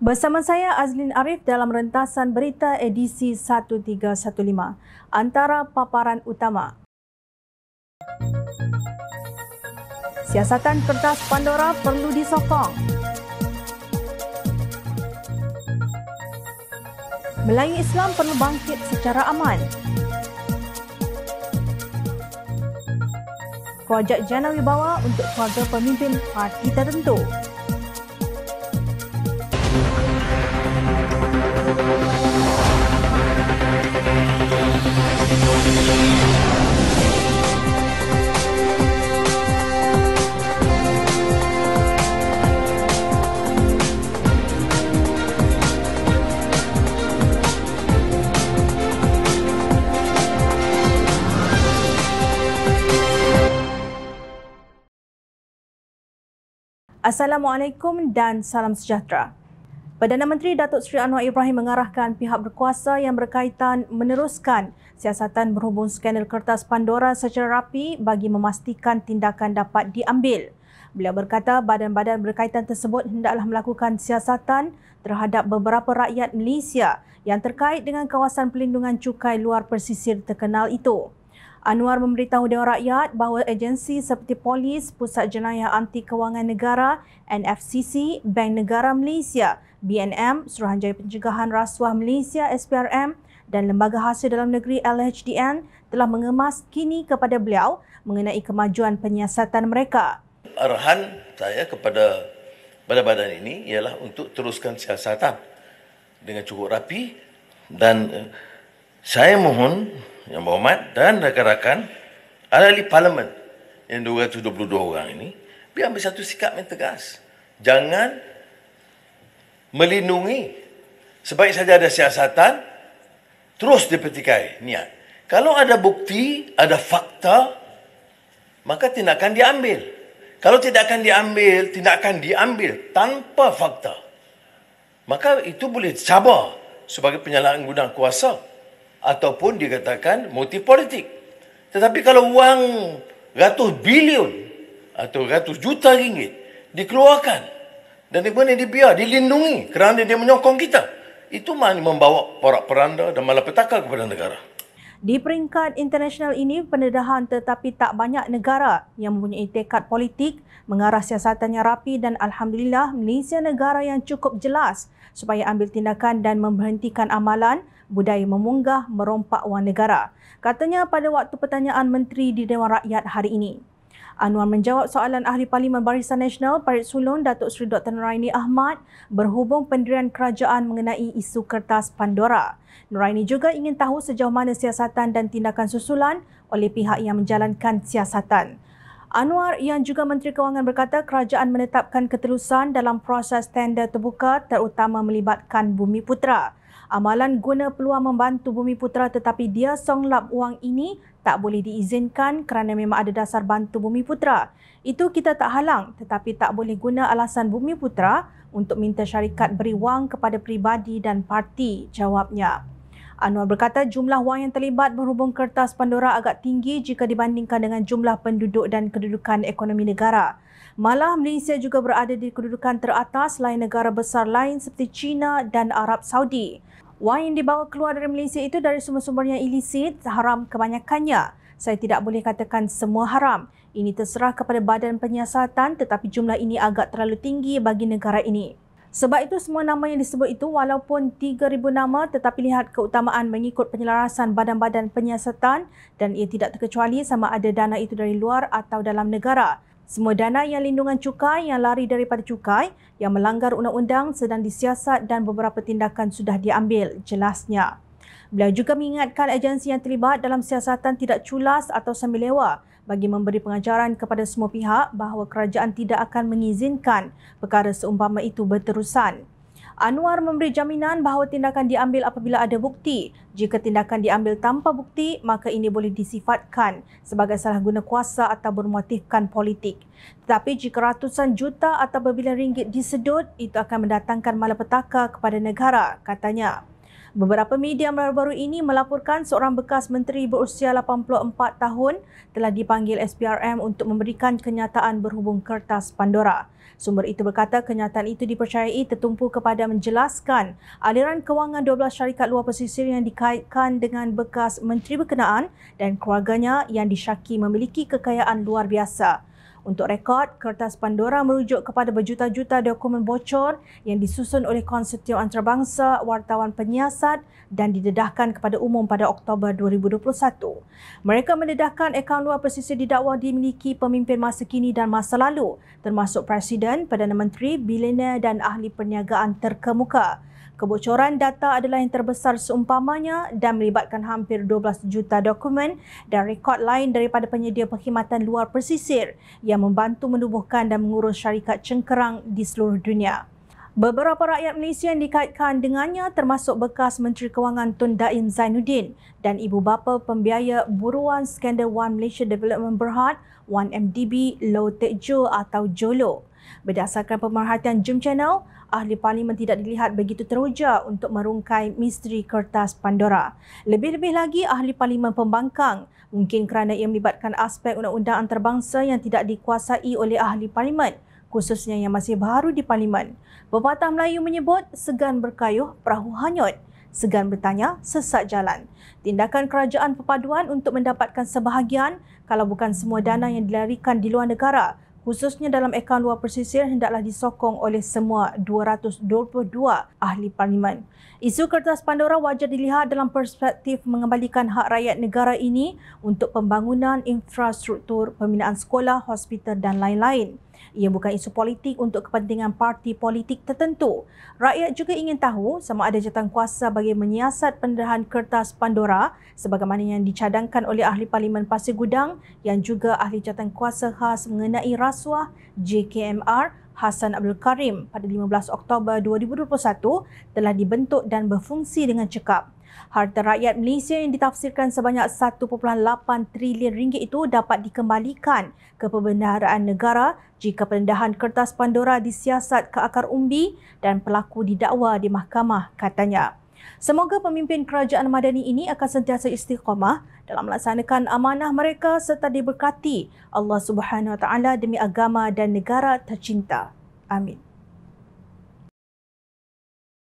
Bersama saya Azlin Arif dalam rentasan berita edisi 1315. Antara paparan utama. Siasatan kertas Pandora perlu disokong. Melayu Islam perlu bangkit secara aman. Projek Jana Wibawa untuk keluarga pemimpin parti tertentu. Assalamualaikum dan salam sejahtera. Perdana Menteri Datuk Seri Anwar Ibrahim mengarahkan pihak berkuasa yang berkaitan meneruskan siasatan berhubung skandal kertas Pandora secara rapi bagi memastikan tindakan dapat diambil. Beliau berkata badan-badan berkaitan tersebut hendaklah melakukan siasatan terhadap beberapa rakyat Malaysia yang terkait dengan kawasan pelindungan cukai luar pesisir terkenal itu. Anwar memberitahu Dewan Rakyat bahawa agensi seperti Polis, Pusat Jenayah Anti Kewangan Negara, NFCC, Bank Negara Malaysia, BNM, Suruhanjaya Pencegahan Rasuah Malaysia, SPRM dan Lembaga Hasil Dalam Negeri LHDN telah mengemas kini kepada beliau mengenai kemajuan penyiasatan mereka. Arahan saya kepada badan-badan ini ialah untuk teruskan siasatan dengan cukup rapi dan saya mohon Yang Berhormat dan rakan-rakan ahli parlimen yang 222 orang ini biar ambil satu sikap yang tegas. Jangan melindungi. Sebaik saja ada siasatan, terus dipetikai niat. Kalau ada bukti, ada fakta, maka tindakan diambil. Kalau tindakan diambil tanpa fakta, maka itu boleh cabar sebagai penyalahgunaan kuasa ataupun dikatakan motif politik. Tetapi kalau wang ratus bilion atau ratus juta ringgit dikeluarkan dan kemudian dibiar, dilindungi kerana dia menyokong kita, itu membawa porak-poranda dan malapetaka kepada negara. Di peringkat internasional ini, pendedahan tetapi tak banyak negara yang mempunyai tekad politik mengarah siasatannya rapi dan Alhamdulillah Malaysia negara yang cukup jelas supaya ambil tindakan dan memberhentikan amalan budaya memunggah merompak wang negara. Katanya pada waktu pertanyaan Menteri di Dewan Rakyat hari ini. Anwar menjawab soalan Ahli Parlimen Barisan Nasional Parit Sulong Datuk Seri Dr. Nuraini Ahmad berhubung pendirian kerajaan mengenai isu kertas Pandora. Nuraini juga ingin tahu sejauh mana siasatan dan tindakan susulan oleh pihak yang menjalankan siasatan. Anwar yang juga Menteri Kewangan berkata kerajaan menetapkan keterusan dalam proses tender terbuka terutama melibatkan Bumiputera. Amalan guna peluang membantu Bumiputera tetapi dia songlap wang ini tak boleh diizinkan kerana memang ada dasar bantu Bumiputera. Itu kita tak halang tetapi tak boleh guna alasan Bumiputera untuk minta syarikat beri wang kepada peribadi dan parti, jawabnya. Anwar berkata jumlah wang yang terlibat berhubung kertas Pandora agak tinggi jika dibandingkan dengan jumlah penduduk dan kedudukan ekonomi negara. Malah Malaysia juga berada di kedudukan teratas lain negara besar lain seperti China dan Arab Saudi. Wang yang dibawa keluar dari Malaysia itu dari sumber-sumber yang ilisit, haram kebanyakannya. Saya tidak boleh katakan semua haram. Ini terserah kepada badan penyiasatan tetapi jumlah ini agak terlalu tinggi bagi negara ini. Sebab itu semua nama yang disebut itu walaupun 3,000 nama tetapi lihat keutamaan mengikut penyelarasan badan-badan penyiasatan dan ia tidak terkecuali sama ada dana itu dari luar atau dalam negara. Semua dana yang lindungan cukai yang lari daripada cukai yang melanggar undang-undang sedang disiasat dan beberapa tindakan sudah diambil, jelasnya. Beliau juga mengingatkan agensi yang terlibat dalam siasatan tidak culas atau sambil lewa bagi memberi pengajaran kepada semua pihak bahawa kerajaan tidak akan mengizinkan perkara seumpama itu berterusan. Anwar memberi jaminan bahawa tindakan diambil apabila ada bukti. Jika tindakan diambil tanpa bukti, maka ini boleh disifatkan sebagai salah guna kuasa atau bermotifkan politik. Tetapi jika ratusan juta atau berbilion ringgit disedut, itu akan mendatangkan malapetaka kepada negara, katanya. Beberapa media baru-baru ini melaporkan seorang bekas menteri berusia 84 tahun telah dipanggil SPRM untuk memberikan kenyataan berhubung kertas Pandora. Sumber itu berkata kenyataan itu dipercayai tertumpu kepada menjelaskan aliran kewangan 12 syarikat luar pesisir yang dikaitkan dengan bekas menteri berkenaan dan keluarganya yang disyaki memiliki kekayaan luar biasa. Untuk rekod, kertas Pandora merujuk kepada berjuta-juta dokumen bocor yang disusun oleh konsortium antarabangsa wartawan penyiasat dan didedahkan kepada umum pada Oktober 2021. Mereka mendedahkan akaun luar pesisir didakwa dimiliki pemimpin masa kini dan masa lalu, termasuk Presiden, Perdana Menteri, bilioner dan ahli perniagaan terkemuka. Kebocoran data adalah yang terbesar seumpamanya dan melibatkan hampir 12 juta dokumen dan rekod lain daripada penyedia perkhidmatan luar pesisir yang membantu menubuhkan dan mengurus syarikat cengkerang di seluruh dunia. Beberapa rakyat Malaysia yang dikaitkan dengannya termasuk bekas Menteri Kewangan Tun Daim Zainuddin dan ibu bapa pembiaya buruan skandal One Malaysia Development Berhad, 1MDB, Low Tech Jo atau JOLO. Berdasarkan pemerhatian Jom Channel, ahli parlimen tidak dilihat begitu teruja untuk merungkai misteri kertas Pandora. Lebih-lebih lagi, ahli parlimen pembangkang, mungkin kerana ia melibatkan aspek undang-undang antarabangsa yang tidak dikuasai oleh ahli parlimen, khususnya yang masih baru di parlimen. Pepatah Melayu menyebut, segan berkayuh, perahu hanyut. Segan bertanya, sesat jalan. Tindakan kerajaan perpaduan untuk mendapatkan sebahagian, kalau bukan semua dana yang dilarikan di luar negara, khususnya dalam akaun luar pesisir, hendaklah disokong oleh semua 222 ahli parlimen. Isu kertas Pandora wajar dilihat dalam perspektif mengembalikan hak rakyat negara ini untuk pembangunan infrastruktur, pembinaan sekolah, hospital dan lain-lain. Ia bukan isu politik untuk kepentingan parti politik tertentu. Rakyat juga ingin tahu sama ada jawatan kuasa bagi menyiasat pendedahan kertas Pandora sebagaimana yang dicadangkan oleh ahli parlimen Pasir Gudang yang juga ahli jawatan kuasa khas mengenai rasuah JKMR Hassan Abdul Karim pada 15 Oktober 2021 telah dibentuk dan berfungsi dengan cekap. Harta rakyat Malaysia yang ditafsirkan sebanyak 1.8 trilion ringgit itu dapat dikembalikan ke perbendaharaan negara jika pendedahan kertas Pandora disiasat ke akar umbi dan pelaku didakwa di mahkamah, katanya. Semoga pemimpin kerajaan madani ini akan sentiasa istiqamah dalam melaksanakan amanah mereka serta diberkati Allah Subhanahu Wa Taala demi agama dan negara tercinta. Amin.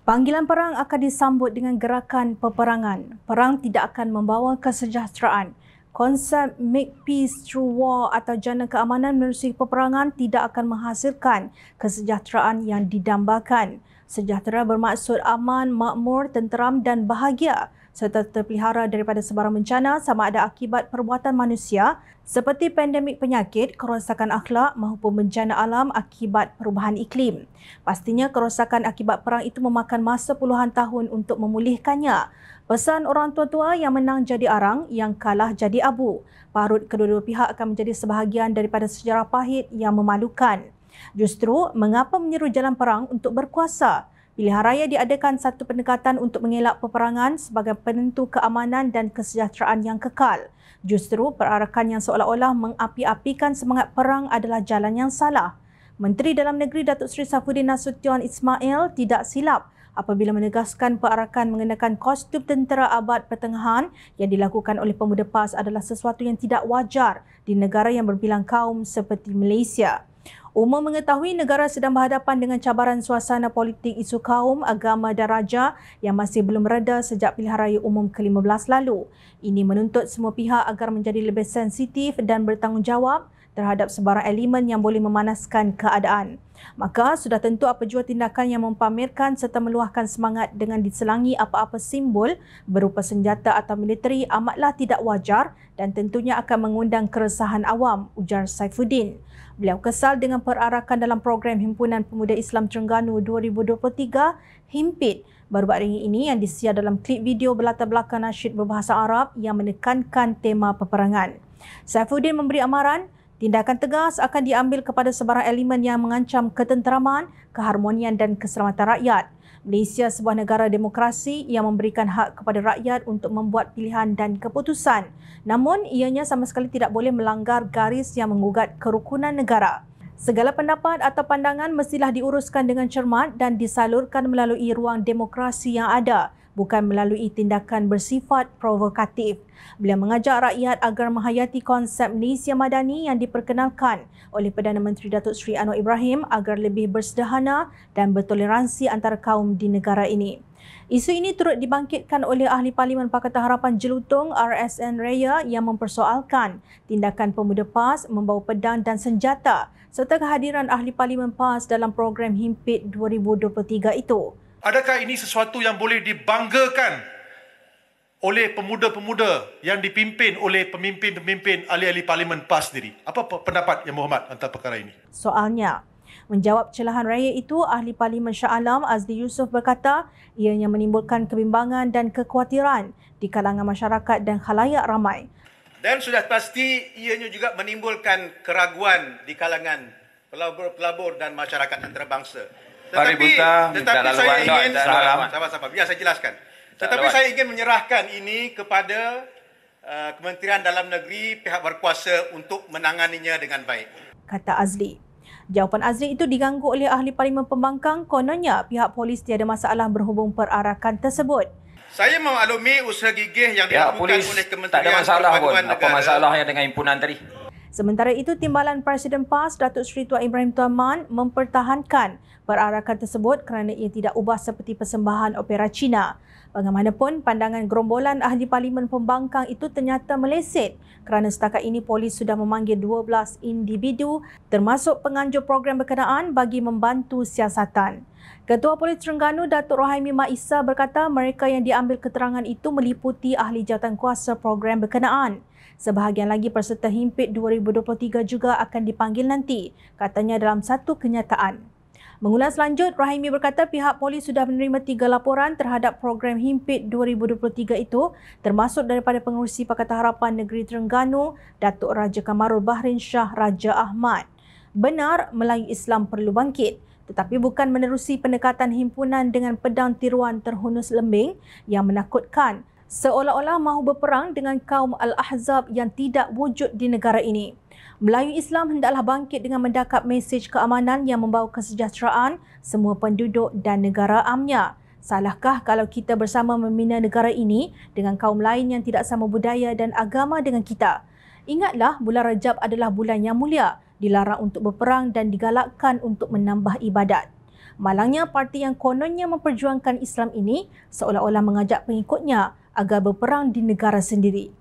Panggilan perang akan disambut dengan gerakan peperangan. Perang tidak akan membawa kesejahteraan. Konsep make peace through war atau jana keamanan menerusi peperangan tidak akan menghasilkan kesejahteraan yang didambakan. Sejahtera bermaksud aman, makmur, tenteram dan bahagia serta terpelihara daripada sebarang bencana sama ada akibat perbuatan manusia seperti pandemik penyakit, kerosakan akhlak maupun bencana alam akibat perubahan iklim. Pastinya kerosakan akibat perang itu memakan masa puluhan tahun untuk memulihkannya. Pesan orang tua-tua yang menang jadi arang, yang kalah jadi abu. Parut kedua-dua pihak akan menjadi sebahagian daripada sejarah pahit yang memalukan. Justru, mengapa menyeru jalan perang untuk berkuasa? Pilihan raya diadakan satu pendekatan untuk mengelak peperangan sebagai penentu keamanan dan kesejahteraan yang kekal. Justru, perarakan yang seolah-olah mengapi-apikan semangat perang adalah jalan yang salah. Menteri Dalam Negeri Datuk Seri Saifuddin Nasution Ismail tidak silap apabila menegaskan perarakan mengenakan kostum tentera abad pertengahan yang dilakukan oleh pemuda PAS adalah sesuatu yang tidak wajar di negara yang berbilang kaum seperti Malaysia. Umum mengetahui negara sedang berhadapan dengan cabaran suasana politik isu kaum, agama dan raja yang masih belum reda sejak pilihan raya umum ke-15 lalu. Ini menuntut semua pihak agar menjadi lebih sensitif dan bertanggungjawab terhadap sebarang elemen yang boleh memanaskan keadaan. Maka sudah tentu apa jua tindakan yang mempamerkan serta meluahkan semangat dengan diselangi apa-apa simbol berupa senjata atau militeri amatlah tidak wajar dan tentunya akan mengundang keresahan awam, ujar Saifuddin. Beliau kesal dengan perarakan dalam program Himpunan Pemuda Islam Terengganu 2023, HIMPIT, baru-baru ini yang disiar dalam klip video berlatar belakang nasyid berbahasa Arab yang menekankan tema peperangan. Saifuddin memberi amaran, tindakan tegas akan diambil kepada sebarang elemen yang mengancam ketenteraman, keharmonian dan keselamatan rakyat. Malaysia sebuah negara demokrasi yang memberikan hak kepada rakyat untuk membuat pilihan dan keputusan. Namun, ianya sama sekali tidak boleh melanggar garis yang menggugat kerukunan negara. Segala pendapat atau pandangan mestilah diuruskan dengan cermat dan disalurkan melalui ruang demokrasi yang ada, bukan melalui tindakan bersifat provokatif. Beliau mengajak rakyat agar menghayati konsep Malaysia Madani yang diperkenalkan oleh Perdana Menteri Datuk Seri Anwar Ibrahim agar lebih bersederhana dan bertoleransi antara kaum di negara ini. Isu ini turut dibangkitkan oleh Ahli Parlimen Pakatan Harapan Jelutong RSN Raya yang mempersoalkan tindakan pemuda PAS membawa pedang dan senjata serta kehadiran Ahli Parlimen PAS dalam program HIMPIT 2023 itu. Adakah ini sesuatu yang boleh dibanggakan oleh pemuda-pemuda yang dipimpin oleh pemimpin-pemimpin ahli-ahli Parlimen PAS sendiri? Apa pendapat Yang Berhormat tentang perkara ini? Soalnya, menjawab celahan raya itu, Ahli Parlimen Shah Alam Azli Yusof berkata ianya menimbulkan kebimbangan dan kekhawatiran di kalangan masyarakat dan khalayak ramai. Dan sudah pasti ianya juga menimbulkan keraguan di kalangan pelabur-pelabur dan masyarakat antarabangsa. Tetapi saya ingin, sabar, biar saya jelaskan. Tetapi saya ingin menyerahkan ini kepada Kementerian Dalam Negeri, pihak berkuasa untuk menanganinya dengan baik, kata Azli. Jawapan Azli itu diganggu oleh Ahli Parlimen Pembangkang, kononnya pihak polis tiada masalah berhubung perarakan tersebut. Saya memaklumi usaha gigih yang dilakukan oleh Kementerian tak ada masalah pun. Perpaduan Apa masalahnya dengan himpunan tadi? Sementara itu, Timbalan Presiden PAS Datuk Seri Tuan Ibrahim Tuan Man mempertahankan perarakan tersebut kerana ia tidak ubah seperti persembahan opera Cina. Bagaimanapun, pandangan gerombolan Ahli Parlimen Pembangkang itu ternyata meleset kerana setakat ini polis sudah memanggil 12 individu termasuk penganjur program berkenaan bagi membantu siasatan. Ketua Polis Terengganu Datuk Rohaimi Mak Issa berkata mereka yang diambil keterangan itu meliputi ahli jawatankuasa program berkenaan. Sebahagian lagi peserta HIMPIT 2023 juga akan dipanggil nanti, katanya dalam satu kenyataan. Mengulas lanjut, Rohaimi berkata pihak polis sudah menerima 3 laporan terhadap program HIMPIT 2023 itu, termasuk daripada Pengerusi Pakatan Harapan Negeri Terengganu, Datuk Raja Kamarul Bahrin Shah Raja Ahmad. Benar, Melayu Islam perlu bangkit, tetapi bukan menerusi pendekatan himpunan dengan pedang tiruan terhunus lembing yang menakutkan, seolah-olah mahu berperang dengan kaum Al-Ahzab yang tidak wujud di negara ini. Melayu Islam hendaklah bangkit dengan mendakap mesej keamanan yang membawa kesejahteraan semua penduduk dan negara amnya. Salahkah kalau kita bersama membina negara ini dengan kaum lain yang tidak sama budaya dan agama dengan kita? Ingatlah, bulan Rajab adalah bulan yang mulia, dilarang untuk berperang dan digalakkan untuk menambah ibadat. Malangnya parti yang kononnya memperjuangkan Islam ini seolah-olah mengajak pengikutnya agar berperang di negara sendiri.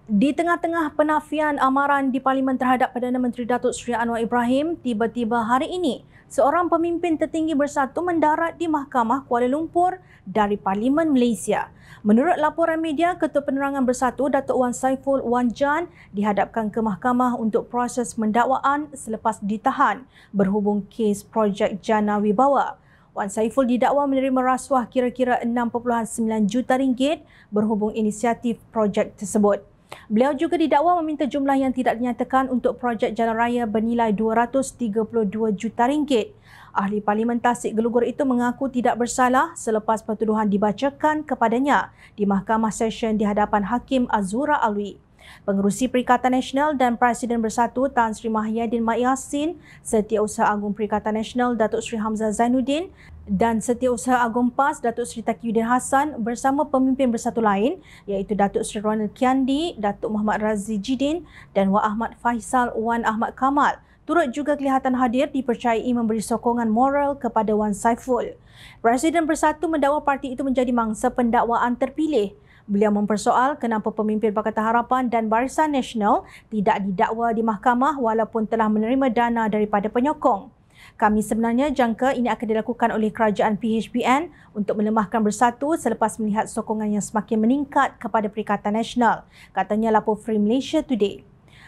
Di tengah-tengah penafian amaran di Parlimen terhadap Perdana Menteri Datuk Seri Anwar Ibrahim, tiba-tiba hari ini, seorang pemimpin tertinggi bersatu mendarat di Mahkamah Kuala Lumpur dari Parlimen Malaysia. Menurut laporan media, Ketua Penerangan Bersatu Datuk Wan Saiful Wan Jan dihadapkan ke mahkamah untuk proses mendakwaan selepas ditahan berhubung kes projek Jana Wibawa. Wan Saiful didakwa menerima rasuah kira-kira 6.9 juta ringgit berhubung inisiatif projek tersebut. Beliau juga didakwa meminta jumlah yang tidak dinyatakan untuk projek jalan raya bernilai 232 juta ringgit. Ahli Parlimen Tasik Gelugur itu mengaku tidak bersalah selepas pertuduhan dibacakan kepadanya di Mahkamah Session di hadapan Hakim Azura Alwi. Pengerusi Perikatan Nasional dan Presiden Bersatu Tan Sri Mahyadin Mak Yassin, Setiausaha Agung Perikatan Nasional Datuk Sri Hamzah Zainuddin dan Setiausaha Agung PAS Datuk Sri Taqiyuddin Hassan bersama pemimpin bersatu lain iaitu Datuk Sri Ronald Kiandi, Datuk Muhammad Razi Jidin dan Wak Ahmad Faisal Wan Ahmad Kamal turut juga kelihatan hadir dipercayai memberi sokongan moral kepada Wan Saiful. Presiden Bersatu mendakwa parti itu menjadi mangsa pendakwaan terpilih. Beliau mempersoal kenapa pemimpin Pakatan Harapan dan Barisan Nasional tidak didakwa di mahkamah walaupun telah menerima dana daripada penyokong. Kami sebenarnya jangka ini akan dilakukan oleh kerajaan PHBN untuk melemahkan Bersatu selepas melihat sokongan yang semakin meningkat kepada Perikatan Nasional, katanya lapor Free Malaysia Today.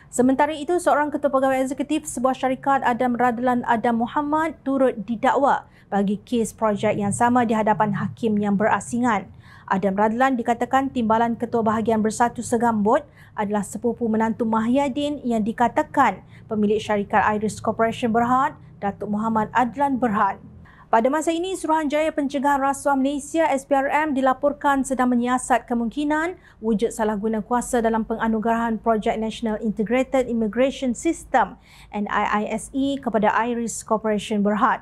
Sementara itu, seorang ketua pegawai eksekutif sebuah syarikat Adam Radlan Adam Muhammad turut didakwa bagi kes projek yang sama di hadapan hakim yang berasingan. Adam Radlan dikatakan timbalan Ketua Bahagian Bersatu Segambut adalah sepupu menantu Mahyadin yang dikatakan pemilik syarikat Iris Corporation Berhad, Datuk Muhammad Adlan Berhad. Pada masa ini, Suruhanjaya Pencegahan Rasuah Malaysia SPRM dilaporkan sedang menyiasat kemungkinan wujud salah guna kuasa dalam penganugerahan Projek National Integrated Immigration System NIISE kepada Iris Corporation Berhad.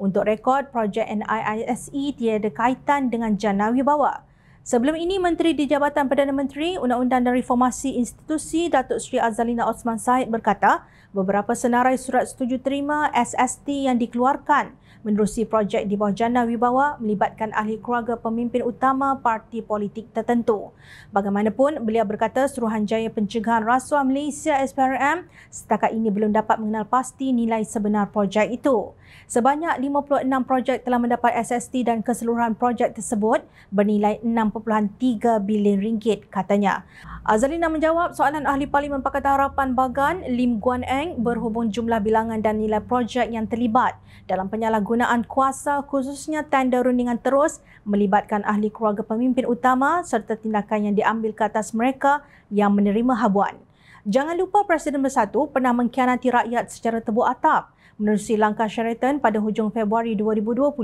Untuk rekod, projek NIISE tiada kaitan dengan jana wibawa. Sebelum ini, Menteri di Jabatan Perdana Menteri, Undang-Undang dan Reformasi Institusi Datuk Seri Azalina Osman Said berkata, beberapa senarai surat setuju terima SST yang dikeluarkan menerusi projek di bawah jana wibawa melibatkan ahli keluarga pemimpin utama parti politik tertentu. Bagaimanapun, beliau berkata Suruhanjaya Pencegahan Rasuah Malaysia SPRM setakat ini belum dapat mengenal pasti nilai sebenar projek itu. Sebanyak 56 projek telah mendapat SST dan keseluruhan projek tersebut bernilai 6.3 bilion ringgit, katanya. Azalina menjawab soalan Ahli Parlimen Pakatan Harapan Bagan, Lim Guan Eng, berhubung jumlah bilangan dan nilai projek yang terlibat dalam penyalahgunaan kuasa khususnya tender rundingan terus melibatkan ahli keluarga pemimpin utama serta tindakan yang diambil ke atas mereka yang menerima habuan. Jangan lupa Presiden Bersatu pernah mengkhianati rakyat secara tebuk atap menerusi langkah Sheraton pada hujung Februari 2020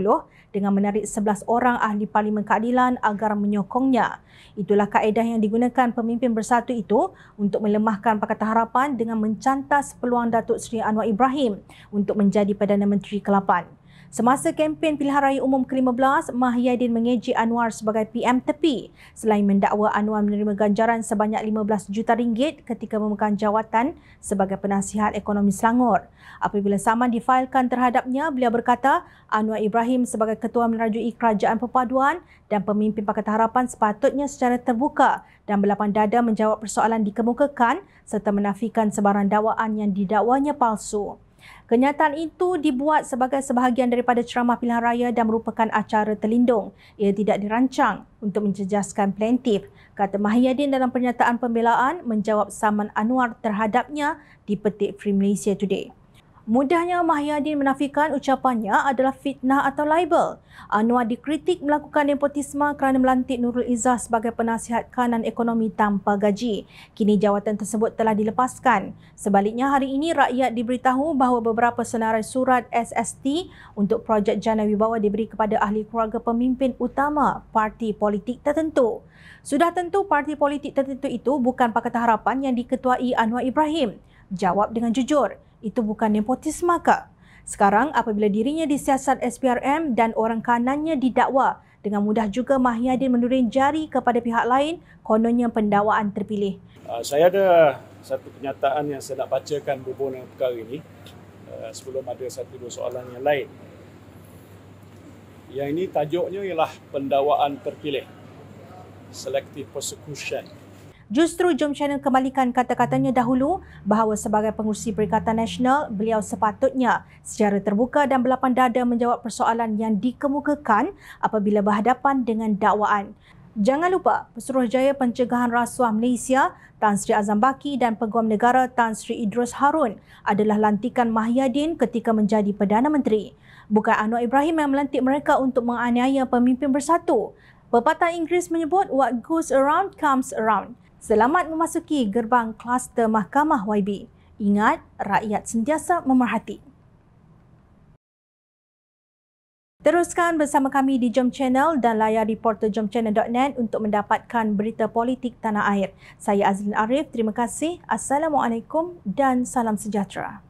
dengan menarik 11 orang ahli Parlimen Keadilan agar menyokongnya. Itulah kaedah yang digunakan pemimpin Bersatu itu untuk melemahkan Pakatan Harapan dengan mencantas peluang Datuk Seri Anwar Ibrahim untuk menjadi Perdana Menteri ke-8. Semasa kempen pilihan raya umum ke-15, Mahyadin mengejek Anwar sebagai PM tepi selain mendakwa Anwar menerima ganjaran sebanyak 15 juta ringgit ketika memegang jawatan sebagai penasihat ekonomi Selangor. Apabila saman difailkan terhadapnya, beliau berkata Anwar Ibrahim sebagai ketua merajui Kerajaan Perpaduan dan pemimpin Pakatan Harapan sepatutnya secara terbuka dan berlapang dada menjawab persoalan dikemukakan serta menafikan sebarang dakwaan yang didakwanya palsu. Kenyataan itu dibuat sebagai sebahagian daripada ceramah pilihan raya dan merupakan acara terlindung. Ia tidak dirancang untuk mencejaskan plaintif, kata Mahyadin dalam pernyataan pembelaan menjawab saman Anwar terhadapnya di petik Free Malaysia Today. Mudahnya Mahyadin menafikan ucapannya adalah fitnah atau libel. Anwar dikritik melakukan nepotisme kerana melantik Nurul Izzah sebagai penasihat kanan ekonomi tanpa gaji. Kini jawatan tersebut telah dilepaskan. Sebaliknya, hari ini rakyat diberitahu bahawa beberapa senarai surat SST untuk projek jana wibawa diberi kepada ahli keluarga pemimpin utama parti politik tertentu. Sudah tentu parti politik tertentu itu bukan Pakatan Harapan yang diketuai Anwar Ibrahim. Jawab dengan jujur. Itu bukan nepotisme ke? Sekarang apabila dirinya disiasat SPRM dan orang kanannya didakwa, dengan mudah juga Mahyadin menurun jari kepada pihak lain kononnya pendakwaan terpilih. Saya ada satu kenyataan yang saya nak bacakan berhubung dengan perkara ini sebelum ada satu dua soalan yang lain. Yang ini tajuknya ialah pendakwaan terpilih, selective prosecution. Justru jom channel kembalikan kata-katanya dahulu bahawa sebagai pengurusi Perikatan Nasional, beliau sepatutnya secara terbuka dan berlapang dada menjawab persoalan yang dikemukakan apabila berhadapan dengan dakwaan. Jangan lupa, Pesuruhjaya Pencegahan Rasuah Malaysia, Tan Sri Azam Baki dan Peguam Negara Tan Sri Idrus Harun adalah lantikan Mahyadin ketika menjadi Perdana Menteri. Bukan Anwar Ibrahim yang melantik mereka untuk menganiaya pemimpin Bersatu. Pepatah Inggeris menyebut, what goes around comes around. Selamat memasuki gerbang kluster Mahkamah YB. Ingat, rakyat sentiasa memerhati. Teruskan bersama kami di Jom Channel dan layari portal jomchannel.net untuk mendapatkan berita politik tanah air. Saya Azlin Arif, terima kasih. Assalamualaikum dan salam sejahtera.